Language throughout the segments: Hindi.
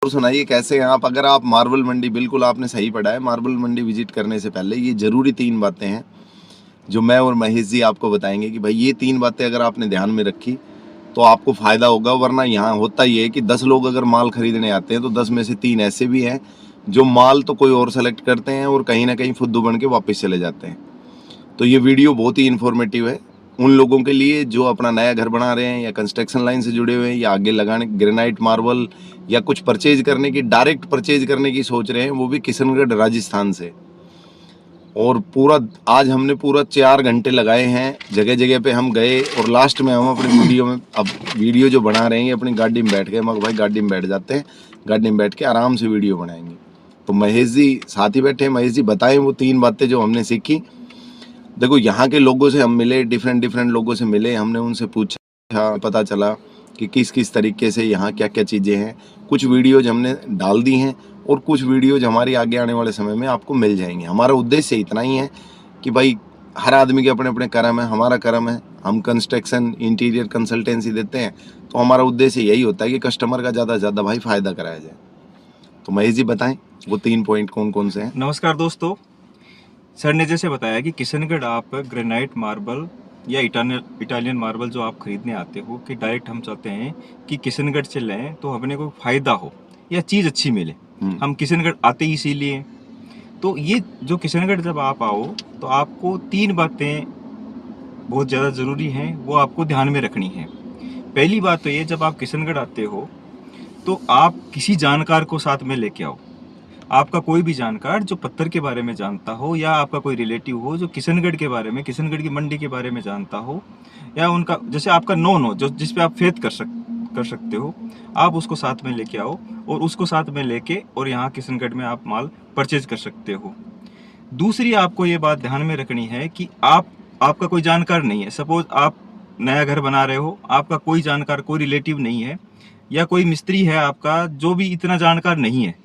और सुनाइए कैसे हैं आप। अगर आप मार्बल मंडी, बिल्कुल आपने सही पढ़ा है, मार्बल मंडी विजिट करने से पहले ये जरूरी 3 बातें हैं जो मैं और महेश जी आपको बताएंगे कि भाई ये 3 बातें अगर आपने ध्यान में रखी तो आपको फायदा होगा। वरना यहाँ होता ये है कि 10 लोग अगर माल खरीदने आते हैं तो 10 में से 3 ऐसे भी हैं जो माल तो कोई और सेलेक्ट करते हैं और कहीं ना कहीं फुद्दू बन के वापस चले जाते हैं। तो ये वीडियो बहुत ही इन्फॉर्मेटिव है उन लोगों के लिए जो अपना नया घर बना रहे हैं या कंस्ट्रक्शन लाइन से जुड़े हुए हैं या आगे लगाने ग्रेनाइट मार्बल या कुछ परचेज करने की, डायरेक्ट परचेज करने की सोच रहे हैं, वो भी किशनगढ़ राजस्थान से। और पूरा आज हमने पूरा 4 घंटे लगाए हैं, जगह जगह पे हम गए और लास्ट में हम अपनी वीडियो में, अब वीडियो जो बना रहे हैं अपनी गाड़ी में बैठ के, मगर भाई गाड़ी में बैठ जाते हैं, गाड़ी में बैठ के आराम से वीडियो बनाएंगे। तो महेश जी साथ ही बैठे हैं, महेश जी बताएं वो 3 बातें जो हमने सीखी। देखो यहाँ के लोगों से हम मिले, डिफरेंट लोगों से मिले, हमने उनसे पूछा, पता चला कि किस किस तरीके से यहाँ क्या क्या चीज़ें हैं। कुछ वीडियोज हमने डाल दी हैं और कुछ वीडियोज हमारी आगे आने वाले समय में आपको मिल जाएंगे। हमारा उद्देश्य इतना ही है कि भाई हर आदमी के अपने अपने कर्म है, हमारा कर्म है, हम कंस्ट्रक्शन इंटीरियर कंसल्टेंसी देते हैं, तो हमारा उद्देश्य यही होता है कि कस्टमर का ज़्यादा से ज़्यादा भाई फ़ायदा कराया जाए। तो महेश जी बताएं वो 3 पॉइंट कौन कौन से हैं। नमस्कार दोस्तों, सर ने जैसे बताया कि किशनगढ़ आप ग्रेनाइट मार्बल या इटालियन मार्बल जो आप खरीदने आते हो कि डायरेक्ट हम चाहते हैं कि किशनगढ़ से लें तो अपने को फायदा हो या चीज़ अच्छी मिले। हम किशनगढ़ आते ही इसीलिए। तो ये जो किशनगढ़ जब आप आओ तो आपको 3 बातें बहुत ज़्यादा ज़रूरी हैं, वो आपको ध्यान में रखनी है। पहली बात तो ये, जब आप किशनगढ़ आते हो तो आप किसी जानकार को साथ में लेके आओ। आपका कोई भी जानकार जो पत्थर के बारे में जानता हो, या आपका कोई रिलेटिव हो जो किशनगढ़ के बारे में, किशनगढ़ की मंडी के बारे में जानता हो, या उनका जैसे आपका नोन हो, जो जिस पे आप फेथ कर सकते हो, आप उसको साथ में लेके आओ और उसको साथ में लेके और यहाँ किशनगढ़ में आप माल परचेज कर सकते हो। दूसरी आपको ये बात ध्यान में रखनी है कि आपका कोई जानकार नहीं है। सपोज आप नया घर बना रहे हो, आपका कोई जानकार, कोई रिलेटिव नहीं है, या कोई मिस्त्री है आपका जो भी इतना जानकार नहीं है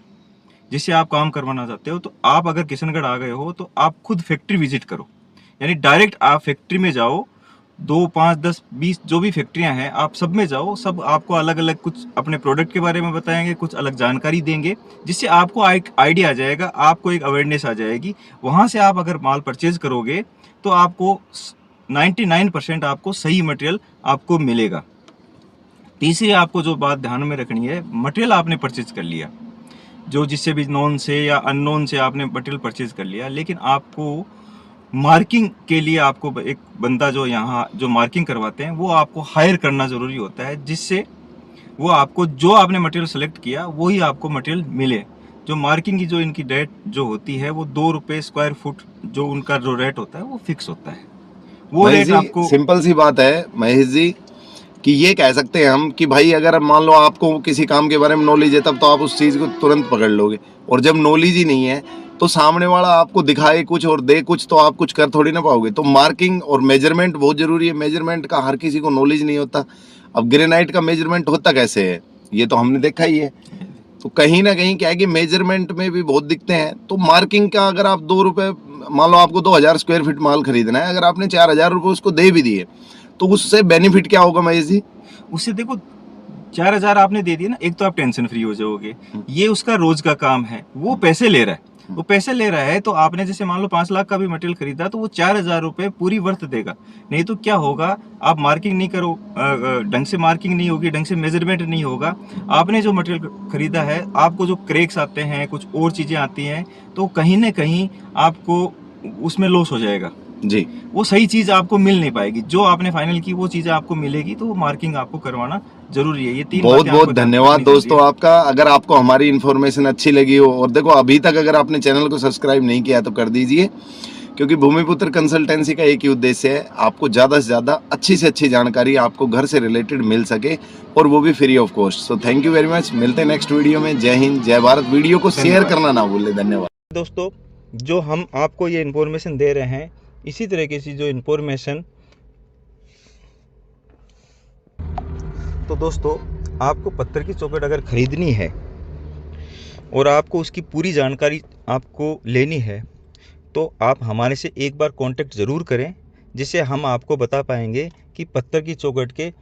जिससे आप काम करवाना चाहते हो, तो आप अगर किशनगढ़ आ गए हो तो आप खुद फैक्ट्री विजिट करो। यानी डायरेक्ट आप फैक्ट्री में जाओ, 2, 5, 10, 20 जो भी फैक्ट्रियां हैं आप सब में जाओ। सब आपको अलग अलग कुछ अपने प्रोडक्ट के बारे में बताएंगे, कुछ अलग जानकारी देंगे, जिससे आपको एक आइडिया आ जाएगा, आपको एक अवेयरनेस आ जाएगी। वहां से आप अगर माल परचेज करोगे तो आपको 99% आपको सही मटेरियल आपको मिलेगा। तीसरी आपको जो बात ध्यान में रखनी है, मटेरियल आपने परचेज कर लिया, जो जिससे भी नॉन से या अननोन से आपने मटेरियल परचेज कर लिया, लेकिन आपको मार्किंग के लिए आपको एक बंदा जो यहाँ जो मार्किंग करवाते हैं वो आपको हायर करना ज़रूरी होता है, जिससे वो आपको जो आपने मटेरियल सेलेक्ट किया वही आपको मटेरियल मिले। जो मार्किंग की जो इनकी रेट जो होती है वो 2 रुपये स्क्वायर फुट जो उनका जो रेट होता है वो फिक्स होता है। वो रेट आपको सिंपल सी बात है महेश जी कि ये कह सकते हैं हम कि भाई अगर मान लो आपको किसी काम के बारे में नॉलेज है तब तो आप उस चीज़ को तुरंत पकड़ लोगे, और जब नॉलेज ही नहीं है तो सामने वाला आपको दिखाए कुछ और दे कुछ तो आप कुछ कर थोड़ी ना पाओगे। तो मार्किंग और मेजरमेंट बहुत ज़रूरी है। मेजरमेंट का हर किसी को नॉलेज नहीं होता। अब ग्रेनाइट का मेजरमेंट होता कैसे है ये तो हमने देखा ही है। तो कहीं ना कहीं क्या है कि मेजरमेंट में भी बहुत दिखते हैं। तो मार्किंग का अगर आप 2 रुपये, मान लो आपको 2000 स्क्वायर फीट माल खरीदना है, अगर आपने 4000 रुपये उसको दे भी दिए तो उससे बेनिफिट क्या होगा महेश जी? उससे देखो 4000 आपने दे दिया ना, एक तो आप टेंशन फ्री हो जाओगे। ये उसका रोज का काम है, वो पैसे ले रहा है, वो पैसे ले रहा है। तो आपने जैसे मान लो 5 लाख का भी मटेरियल खरीदा तो वो 4000 रुपये पूरी वर्थ देगा। नहीं तो क्या होगा, आप मार्किंग नहीं करो, ढंग से मार्किंग नहीं होगी, ढंग से मेजरमेंट नहीं होगा, आपने जो मटेरियल खरीदा है आपको जो क्रैक्स आते हैं, कुछ और चीजें आती हैं, तो कहीं ना कहीं आपको उसमें लॉस हो जाएगा जी। वो सही चीज आपको मिल नहीं पाएगी। जो आपने फाइनल की वो चीज आपको मिलेगी, तो वो मार्किंग आपको करवाना जरूरी है। ये 3 बहुत बहुत धन्यवाद दोस्तों आपका। अगर आपको हमारी इन्फॉर्मेशन अच्छी लगी हो, और देखो अभी तक अगर आपने चैनल को सब्सक्राइब नहीं किया तो कर दीजिए, क्योंकि भूमिपुत्र कंसल्टेंसी का एक ही उद्देश्य है, आपको ज़्यादा से ज़्यादा अच्छी से अच्छी जानकारी आपको घर से रिलेटेड मिल सके, और वो भी free of cost. So thank you very much. मिलते हैं नेक्स्ट वीडियो में। जय हिंद, जय भारत। वीडियो को शेयर करना ना भूलें। धन्यवाद दोस्तों। जो हम आपको ये इन्फॉर्मेशन दे रहे हैं, इसी तरीके की जो इन्फॉर्मेशन, तो दोस्तों आपको पत्थर की चौखट अगर खरीदनी है और आपको उसकी पूरी जानकारी आपको लेनी है, तो आप हमारे से एक बार कांटेक्ट ज़रूर करें, जिससे हम आपको बता पाएंगे कि पत्थर की चौखट के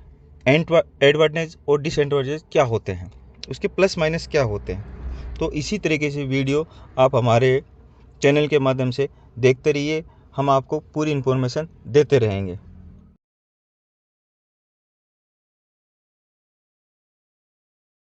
एडवांटेज और डिसएडवांटेज क्या होते हैं। उसके प्लस माइनस क्या होते हैं। तो इसी तरीके से वीडियो आप हमारे चैनल के माध्यम से देखते रहिए, हम आपको पूरी इन्फॉर्मेशन देते रहेंगे।